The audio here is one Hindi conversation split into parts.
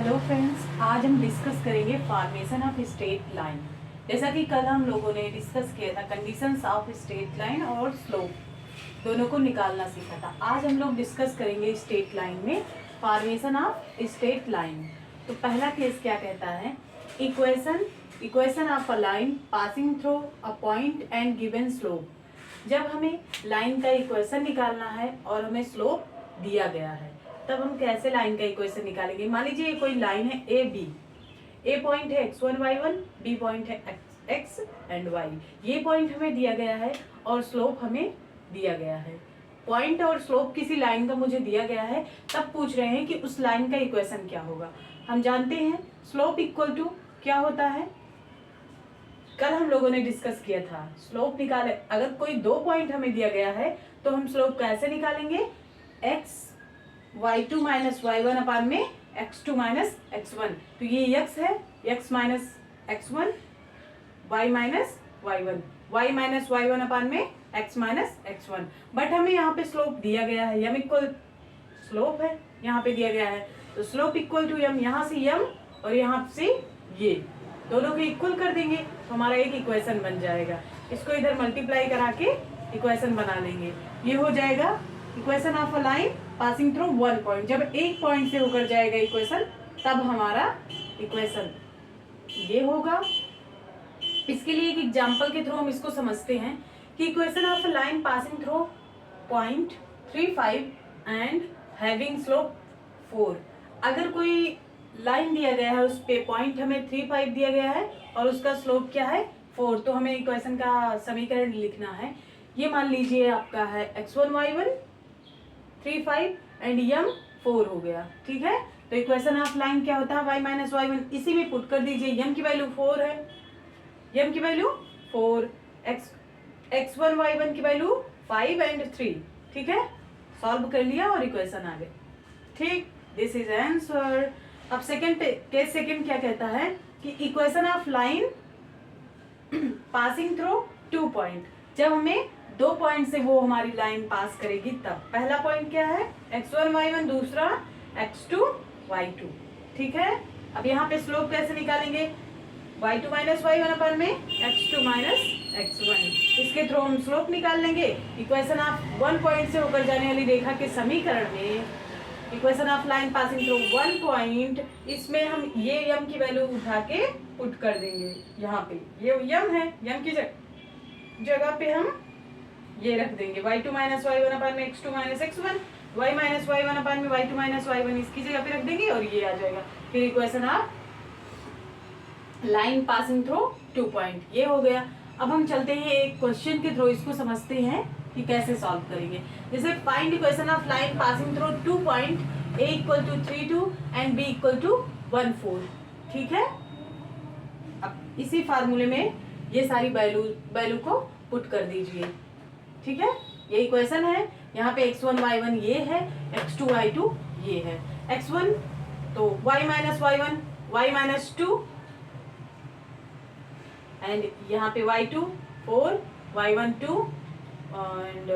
हेलो फ्रेंड्स, आज हम डिस्कस करेंगे फॉर्मेशन ऑफ स्ट्रेट लाइन। जैसा कि कल हम लोगों ने डिस्कस किया था कंडीशंस ऑफ स्ट्रेट लाइन और स्लोप दोनों को निकालना सीखा था। आज हम लोग डिस्कस करेंगे स्ट्रेट लाइन में फॉर्मेशन ऑफ स्ट्रेट लाइन। तो पहला केस क्या कहता है, equation of a line passing through a point and given slope. जब हमें लाइन का इक्वेशन निकालना है और हमें स्लोप दिया गया है, तब हम कैसे लाइन का इक्वेशन निकालेंगे। मान लीजिए कोई लाइन है ए बी, ए पॉइंट है x1 y1, बी पॉइंट है x एंड y। ये पॉइंट हमें दिया गया है और स्लोप हमें दिया गया है। पॉइंट और स्लोप किसी लाइन का मुझे दिया गया है, तब पूछ रहे हैं कि उस लाइन का इक्वेशन क्या होगा। हम जानते हैं स्लोप इक्वल टू क्या होता है, कल हम लोगों ने डिस्कस किया था। स्लोप निकाले, अगर कोई दो पॉइंट हमें दिया गया है तो हम स्लोप कैसे निकालेंगे, x y2 माइनस y1 अपान में x2 माइनस x1। तो ये x है, x minus x1, y minus y1, y minus y1 अपान में x माइनस x1। बट हमें यहाँ पे स्लोप दिया गया है, यम इक्वल स्लोप है यहाँ पे दिया गया है, तो स्लोप इक्वल टू यम, यहाँ से यम और यहाँ से ये दोनों को इक्वल कर देंगे तो हमारा एक इक्वेशन बन जाएगा। इसको इधर मल्टीप्लाई करा के इक्वेशन बना लेंगे। ये हो जाएगा equation of a line passing through one point. जब एक पॉइंट से होकर जाएगा इक्वेशन, तब हमारा इक्वेशन ये होगा। इसके लिए एक एग्जांपल के थ्रू हम इसको समझते हैं कि equation of a line passing through point 3, 5 and having slope 4। अगर कोई लाइन दिया गया है, उस पे पॉइंट हमें 3, 5 दिया गया है और उसका स्लोप क्या है 4, तो हमें इक्वेशन का समीकरण लिखना है। ये मान लीजिए आपका है x1 y1 3, 5 एंड यम 4 हो गया, ठीक है। तो इक्वेशन ऑफ लाइन क्या होता है, y माइनस y1, इसी में पुट कर दीजिए। यम की वैल्यू 4 है, यम की वैल्यू 4, x1 y1 की वैल्यू 5 एंड 3, ठीक है। सॉल्व कर लिया और इक्वेशन आ गए, ठीक। This is answer. अब केस सेकंड क्या कहता है कि equation of line passing through 2 point. जब हमें दो पॉइंट से वो हमारी लाइन पास करेगी, तब पहला पॉइंट क्या है x1 y1, दूसरा x2 y2, ठीक है। अब यहाँ पे स्लोप कैसे निकालेंगे, y2 माइनस y1 अपान में x2 माइनस x1। इसके थ्रू हम स्लोप निकाल लेंगे। इक्वेशन ऑफ वन पॉइंट से होकर जाने वाली रेखा के समीकरण में equation of line passing through one point, इसमें हम ये यम की वैल्यू उठा के पुट कर देंगे। यहाँ पे ये यम है, यम की जगह पे हम ये रख देंगे y2 माइनस y1 अपान में x2 minus x1, y minus y1 अपान में y2 माइनस y1 इसकी जगह पे रख देंगे और ये आ जाएगा। फिर equation of line passing through 2 point ये हो गया। अब हम चलते हैं एक क्वेश्चन के थ्रू, इसको समझते हैं कि कैसे सॉल्व करेंगे। जैसे find equation of line passing through 2 point, a equal to 3, 2 and b equal to 1, 4, ठीक है। अब इसी फार्मूले में ये सारी वैल्यू को पुट कर दीजिए, ठीक है। ये इक्वेशन है, यहाँ पे x1 y1 ये है, x2 y2 ये है। x1 तो y minus y1, y minus 2 and यहाँ पे y2 4, y1 2 and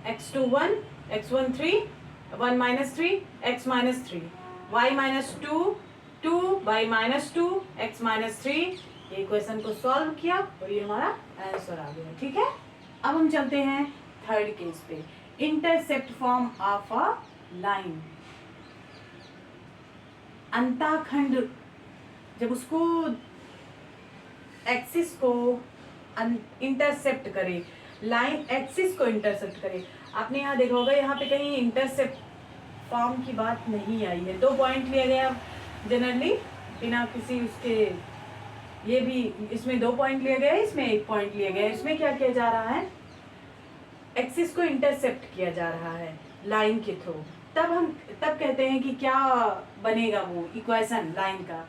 x2 1, x1 3, 1 minus 3, x minus 3, y minus 2 2, y minus 2, x minus 3। ये इक्वेशन को सॉल्व किया और ये हमारा आंसर आ गया, ठीक है। अब हम चलते हैं थर्ड केस पे, intercept form of a line. अंतःखंड जब उसको एक्सिस को इंटरसेप्ट करे, लाइन एक्सिस को इंटरसेप्ट करे। आपने यहाँ देखा होगा, यहाँ पे कहीं इंटरसेप्ट फॉर्म की बात नहीं आई है। 2 पॉइंट लिया गया जनरली बिना किसी उसके, ये भी इसमें 2 पॉइंट लिया गया है, इसमें 1 पॉइंट लिया गया है। इसमें क्या किया जा रहा है, एक्सिस को इंटरसेप्ट किया जा रहा है लाइन के थ्रू। तब कहते हैं कि क्या बनेगा वो इक्वेशन लाइन का।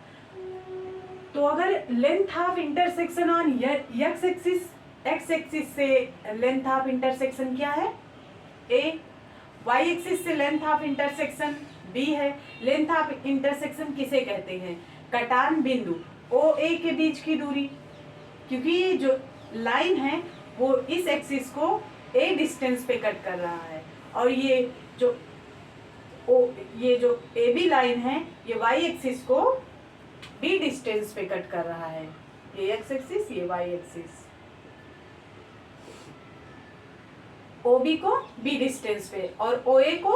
तो अगर length of intersection on x axis से लेंथ ऑफ इंटरसेक्शन क्या है a, y एक्सिस से लेंथ ऑफ इंटरसेक्शन b है। लेंथ ऑफ इंटरसेक्शन किसे कहते हैं, कटान बिंदु OA के बीच की दूरी, क्योंकि ये जो लाइन है वो इस एक्सिस को a डिस्टेंस पे कट कर रहा है और ये जो ये जो ए बी लाइन है ये वाई एक्सिस को बी डिस्टेंस पे कट कर रहा है, ये एक्स एक्सिस ये वाई एक्सिस, ओ बी को बी डिस्टेंस पे और ओ ए को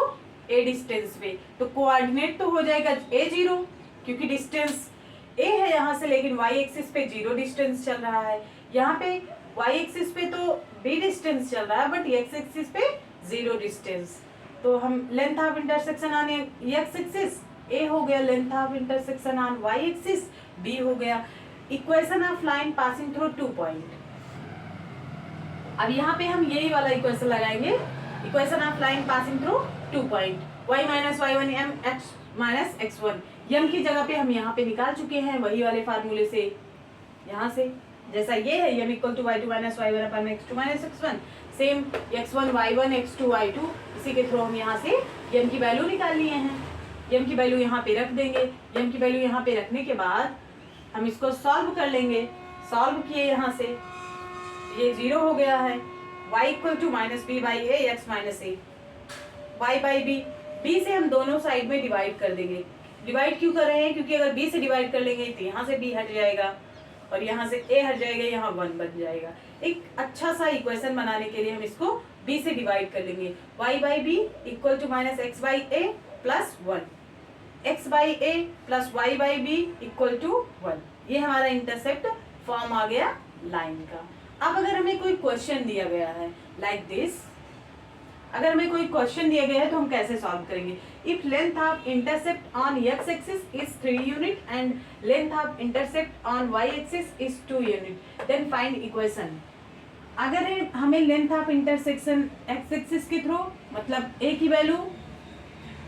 ए डिस्टेंस पे। तो कोऑर्डिनेट तो हो जाएगा ए जीरो, क्योंकि डिस्टेंस ए है यहाँ से, लेकिन वाई एक्सिस पे जीरो डिस्टेंस चल रहा है। यहाँ पे वाई एक्सिस पे तो बी डिस्टेंस चल रहा है, बट एक्स एक्सिस पे जीरो डिस्टेंस। तो हम length of intersection on x axis a हो गया, length of intersection on y axis b हो गया। Equation of line passing through 2 point. अब यहाँ पे हम यही वाला इक्वेशन लगाएंगे, equation of line passing through 2 point, y minus y one m x minus x one. M की जगह पे हम यहाँ पे निकाल चुके हैं वही वाले फार्मूले से, यहाँ से जैसा ये है m equal to y two minus y one upon x two minus x one, same x one y one x two y two, इसी के थ्रू हम यहाँ से यम की वैल्यू निकाल लिए हैं। यम की वैल्यू यहाँ पे रख देंगे, यम की वैल्यू यहाँ पे रखने के बाद हम इसको सॉल्व कर लेंगे। सॉल्व किए यहाँ से, ये जीरो हो गया है, y equal to minus b by a x minus a, y by b, b से हम दोनों साइड में डिवाइड कर देंगे। डिवाइड क्यों कर रहे हैं, क्योंकि अगर बी से डिवाइड कर लेंगे तो यहाँ से बी हट जाएगा और यहाँ से ए हट जाएगा, यहाँ वन बन जाएगा। एक अच्छा सा इक्वेशन बनाने के लिए हम इसको बी से डिवाइड कर लेंगे। Y by b equal to minus x by a plus one, x by a plus y by b equal to one. ये हमारा इंटरसेप्ट फॉर्म आ गया लाइन का। अब अगर हमें कोई क्वेश्चन दिया गया है लाइक दिस, अगर हमें कोई क्वेश्चन दिया गया है तो हम कैसे सॉल्व करेंगे। If length of intercept on x axis is 3 unit and length of intercept on y axis is 2 unit, then find equation. अगर हमें length of intersection x axis के थ्रू मतलब ए की वैल्यू,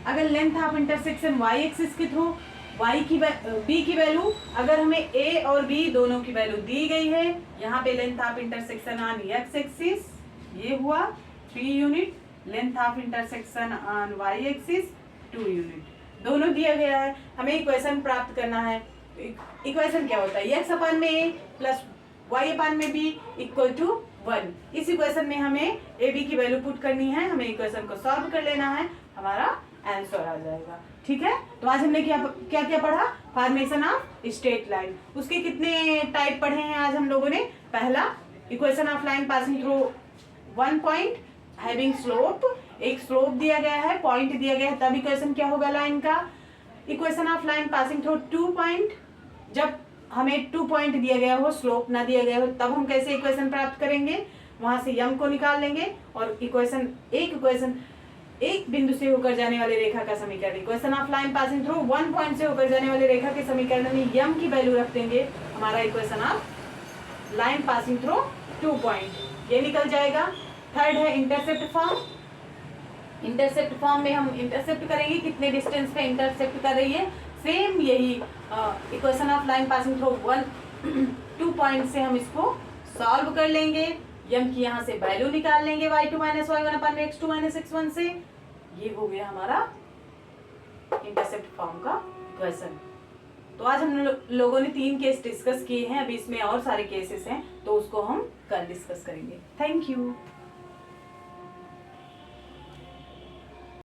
अगर length of intersection y axis के थ्रू y की b की वैल्यू, अगर हमें a और b दोनों की वैल्यू दी गई है, यहाँ पे length of intersection on x axis ये हुआ 3 unit, length of intersection on y axis 2 unit, दोनों दिया गया है। हमें इक्वेशन प्राप्त करना है। इक्वेशन क्या होता है, x अपान में a प्लस y अपान में b इक्वल टू 1। इस इक्वेशन में हमें a b की वैल्यू पुट करनी है, हमें इक्वेशन को सॉल्व कर लेना है, हमारा आंसर आ जाएगा। ठीक है, तो आज हमने क्या क्या पढ़ा, फॉर्मेशन ऑफ स्ट्रेट लाइन। उसके कितने टाइप पढ़े हैं आज हम लोगों ने। पहला, equation of line passing through 1 point having slope, एक स्लोप दिया गया है, पॉइंट दिया गया है, तब इक्वेशन क्या होगा लाइन का। Equation of line passing through 2 point, जब हमें 2 पॉइंट दिया गया हो, स्लोप ना दिया गया हो, तब हम कैसे इक्वेशन प्राप्त करेंगे, वहां से यम को निकाल लेंगे और इक्वेशन एक बिंदु से होकर जाने वाली रेखा का समीकरण, equation of line passing through 1 point से होकर जाने वाली रेखा के समीकरण में यम की वैल्यू रख देंगे, हमारा equation of line passing through 2 point ये निकल जाएगा। थर्ड है इंटरसेप्ट फॉर्म। इंटरसेप्ट फॉर्म में हम इंटरसेप्ट करेंगे, कितने डिस्टेंस पे इंटरसेप्ट कर रही है, सेम यही equation of line passing through 2 point से हम इसको सॉल्व कर लेंगे। यम की यहाँ से वैल्यू निकाल लेंगे, y2 माइनस वाई वन अपन x2 माइनस x1 से। ये हो गया हमारा इंटरसेप्ट फॉर्म का इक्वेशन। तो आज हम लोगों ने 3 केस डिस्कस किए हैं, अभी इसमें और सारे केसेस हैं, तो उसको हम कल डिस्कस करेंगे। Thank you.